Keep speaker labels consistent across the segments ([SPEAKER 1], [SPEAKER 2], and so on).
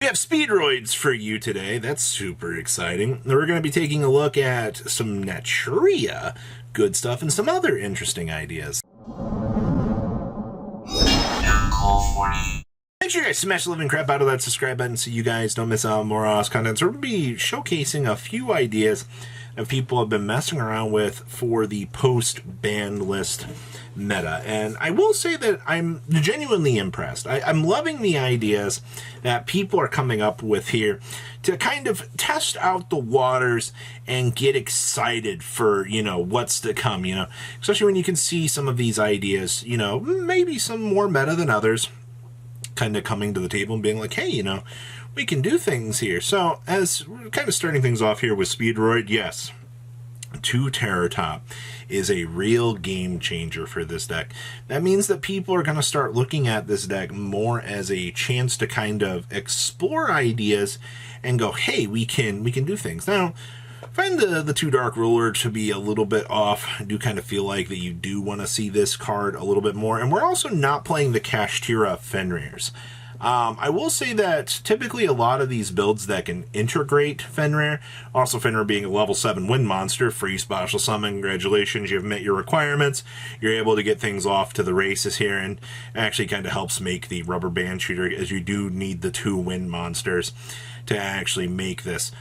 [SPEAKER 1] have Speedroids for you today. That's super exciting. We're going to be taking a look at some Naturia good stuff and some other interesting ideas. Make sure you guys smash the living crap out of that subscribe button so you guys don't miss out on more awesome content. So we're going to be showcasing a few ideas that people have been messing around with for the post-ban list meta. And I will say that I'm genuinely impressed. I'm loving the ideas that people are coming up with here to kind of test out the waters and get excited for, what's to come, especially when you can see some of these ideas, maybe some more meta than others, kind of coming to the table and being like, hey, we can do things here. So as we're kind of starting things off here with Speedroid, yes, 2 Terror Top is a real game changer for this deck. That means that people are going to start looking at this deck more as a chance to kind of explore ideas and go, hey, we can do things. Now, I find the 2 Dark Ruler to be a little bit off. I do kind of feel like that you do want to see this card a little bit more. And we're also not playing the Kashtira Fenrirs. I will say that typically a lot of these builds that can integrate Fenrir, also Fenrir being a level 7 wind monster, free special summon, congratulations, you've met your requirements, you're able to get things off to the races here, and actually kind of helps make the rubber band shooter, as you do need the 2 wind monsters to actually make this.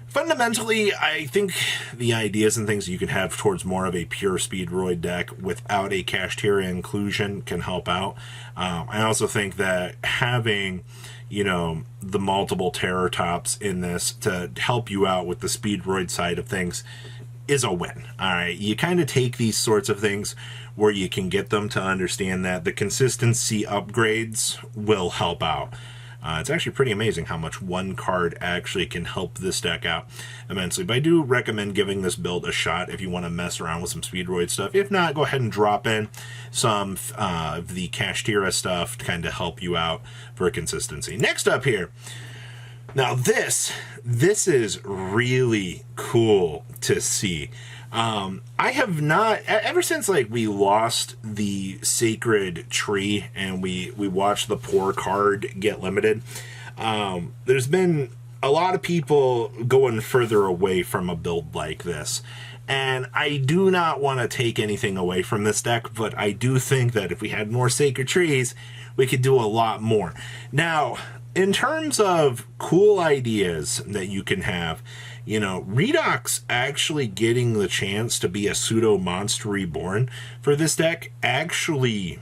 [SPEAKER 1] Fundamentally, I think the ideas and things you can have towards more of a pure Speedroid deck without a Kashtira inclusion can help out. I also think that having, the multiple Terror Tops in this to help you out with the Speedroid side of things is a win. All right, you kind of take these sorts of things where you can get them to understand that the consistency upgrades will help out. It's actually pretty amazing how much one card actually can help this deck out immensely. But I do recommend giving this build a shot if you want to mess around with some Speedroid stuff. If not, go ahead and drop in some of the Kashtira stuff to kind of help you out for consistency. Next up here. Now this is really cool to see. I have not, ever since we lost the sacred tree and we watched the poor card get limited, there's been a lot of people going further away from a build like this. And I do not want to take anything away from this deck, but I do think that if we had more sacred trees, we could do a lot more. Now, in terms of cool ideas that you can have, Redox actually getting the chance to be a pseudo monster reborn for this deck actually,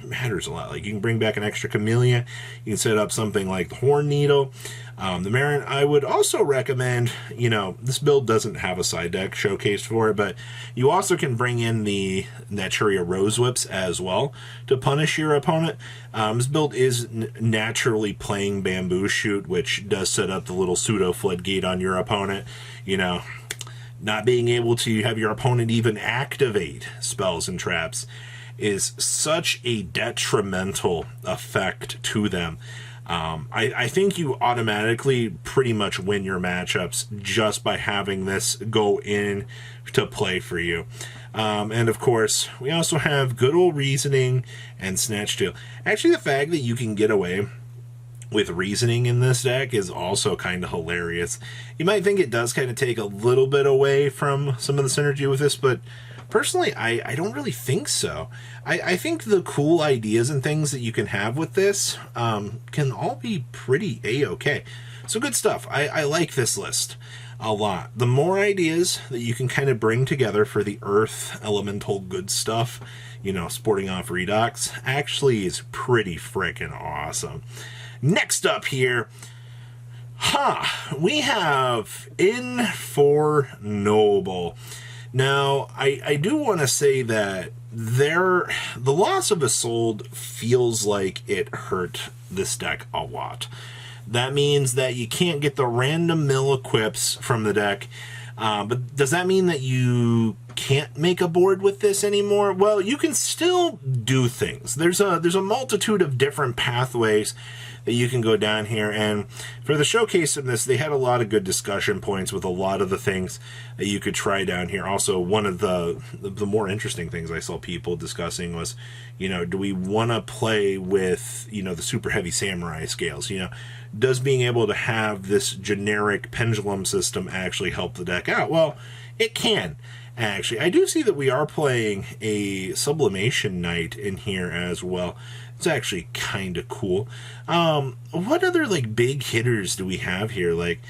[SPEAKER 1] matters a lot. You can bring back an extra Camellia, you can set up something like the Horn Needle, the Marin. I would also recommend, this build doesn't have a side deck showcased for it, but you also can bring in the Naturia Rose Whips as well to punish your opponent. This build is naturally playing Bamboo Shoot, which does set up the little pseudo floodgate on your opponent. Not being able to have your opponent even activate spells and traps is such a detrimental effect to them. I think you automatically pretty much win your matchups just by having this go in to play for you. And of course, we also have good old Reasoning and Snatch Tail. Actually, the fact that you can get away with Reasoning in this deck is also kind of hilarious. You might think it does kind of take a little bit away from some of the synergy with this, but personally, I don't really think so. I think the cool ideas and things that you can have with this can all be pretty A-okay. So good stuff. I like this list a lot. The more ideas that you can kind of bring together for the Earth Elemental good stuff, sporting off Redox, actually is pretty freaking awesome. Next up here, we have Infernoble. Now, I do want to say that the loss of Isolde feels like it hurt this deck a lot. That means that you can't get the random mill equips from the deck. But does that mean that you can't make a board with this anymore? Well, you can still do things. There's a multitude of different pathways that you can go down here. And for the showcase of this, they had a lot of good discussion points with a lot of the things that you could try down here. Also, one of the more interesting things I saw people discussing was, you know, do we want to play with, you know, the super heavy samurai scales? You know, does being able to have this generic pendulum system actually help the deck out? Well, it can. Actually, I do see that we are playing a Sublimation Knight in here as well. It's actually kind of cool. What other, like, big hitters do we have here? Like,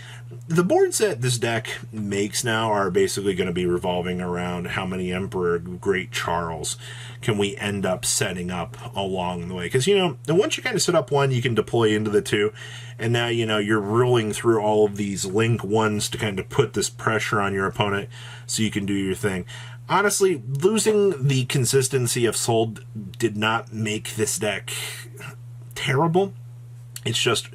[SPEAKER 1] the boards that this deck makes now are basically going to be revolving around how many Emperor Great Charles can we end up setting up along the way. Because, you know, once you kind of set up one, you can deploy into the two. And now, you know, you're rolling through all of these link ones to kind of put this pressure on your opponent so you can do your thing. Honestly, losing the consistency of Soul did not make this deck terrible. It's just,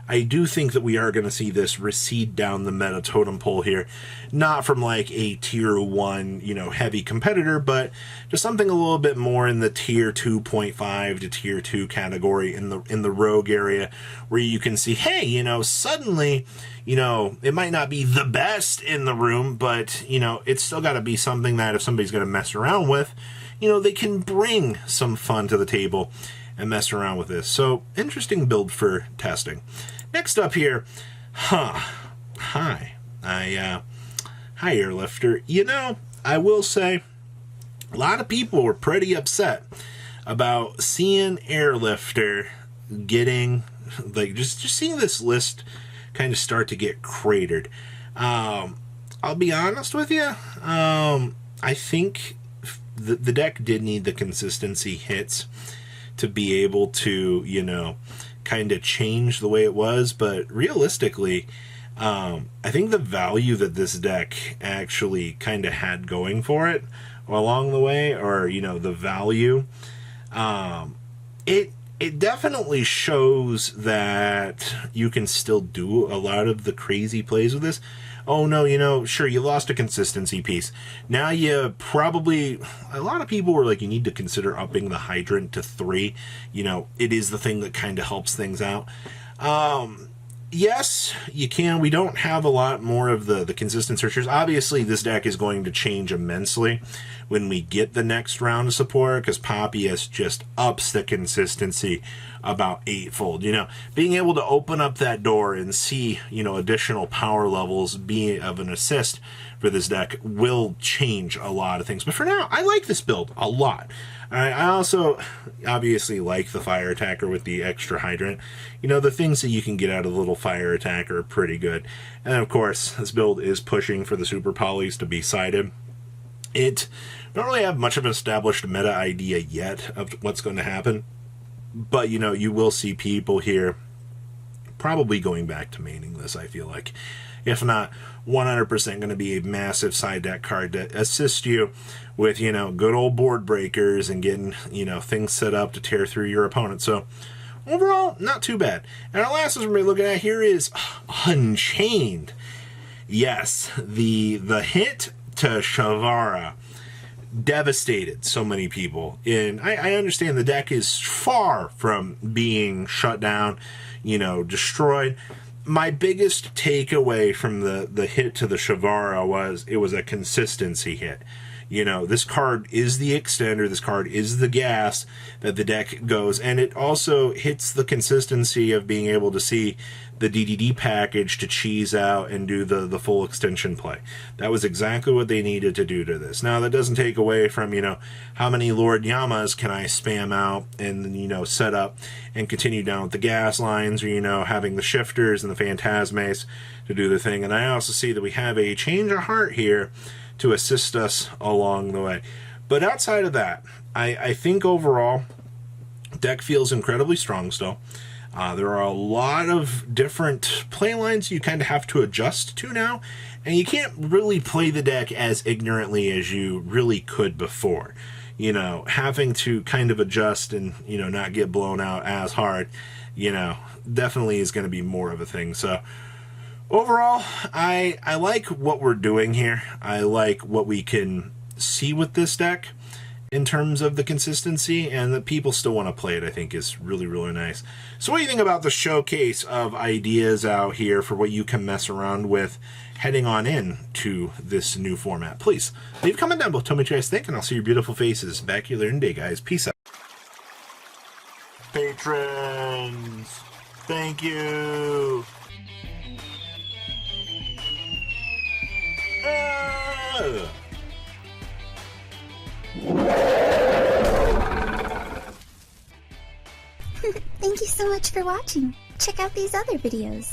[SPEAKER 1] I do think that we are going to see this recede down the meta totem pole here. Not from like a tier 1, you know, heavy competitor, but just something a little bit more in the tier 2.5 to tier 2 category in the rogue area, where you can see, hey, you know, suddenly, you know, it might not be the best in the room, but, you know, it's still got to be something that if somebody's going to mess around with, you know, they can bring some fun to the table and mess around with this. So, interesting build for testing. Next up here, hi, Airlifter. You know, I will say, a lot of people were pretty upset about seeing Airlifter getting, like, just seeing this list kind of start to get cratered. I'll be honest with you, I think the deck did need the consistency hits to be able to, you know, kind of change the way it was, but realistically, I think the value that this deck actually kind of had going for it along the way, or, you know, the value, it definitely shows that you can still do a lot of the crazy plays with this. Oh no, you know, sure, you lost a consistency piece. Now you probably, a lot of people were like, you need to consider upping the hydrant to 3. You know, it is the thing that kind of helps things out. Yes, you can. We don't have a lot more of the consistent searchers. Obviously, this deck is going to change immensely when we get the next round of support, because Poppius just ups the consistency about 8-fold. You know, being able to open up that door and see, you know, additional power levels be of an assist for this deck will change a lot of things. But for now, I like this build a lot. I also obviously like the fire attacker with the extra hydrant. You know, the things that you can get out of the little fire attacker are pretty good. And of course, this build is pushing for the super polys to be sided. It don't really have much of an established meta idea yet of what's going to happen. But, you know, you will see people here probably going back to maining this, I feel like. If not, 100% going to be a massive side deck card to assist you with, you know, good old board breakers and getting, you know, things set up to tear through your opponent. So, overall, not too bad. And our last one we're looking at here is Unchained. Yes, the hit to Shavara devastated so many people. And I understand the deck is far from being shut down, you know, destroyed. My biggest takeaway from the hit to the Shavara was it was a consistency hit. You know, this card is the extender, this card is the gas that the deck goes, and it also hits the consistency of being able to see the DDD package to cheese out and do the full extension play. That was exactly what they needed to do to this. Now, that doesn't take away from, you know, how many Lord Yamas can I spam out and, you know, set up and continue down with the gas lines, or, you know, having the shifters and the phantasmes to do the thing. And I also see that we have a change of heart here to assist us along the way. But outside of that, I think overall, deck feels incredibly strong still. There are a lot of different play lines you kind of have to adjust to now, and you can't really play the deck as ignorantly as you really could before. You know, having to kind of adjust and, you know, not get blown out as hard, you know, definitely is going to be more of a thing. So, overall, I like what we're doing here. I like what we can see with this deck. in terms of the consistency, and that people still want to play it, I think is really, really nice. So what do you think about the showcase of ideas out here for what you can mess around with heading on in to this new format? Please leave a comment down below, tell me what you guys think, and I'll see your beautiful faces back here later in the day, guys. Peace out. Patrons, thank you.
[SPEAKER 2] Thank you so much for watching. Check out these other videos.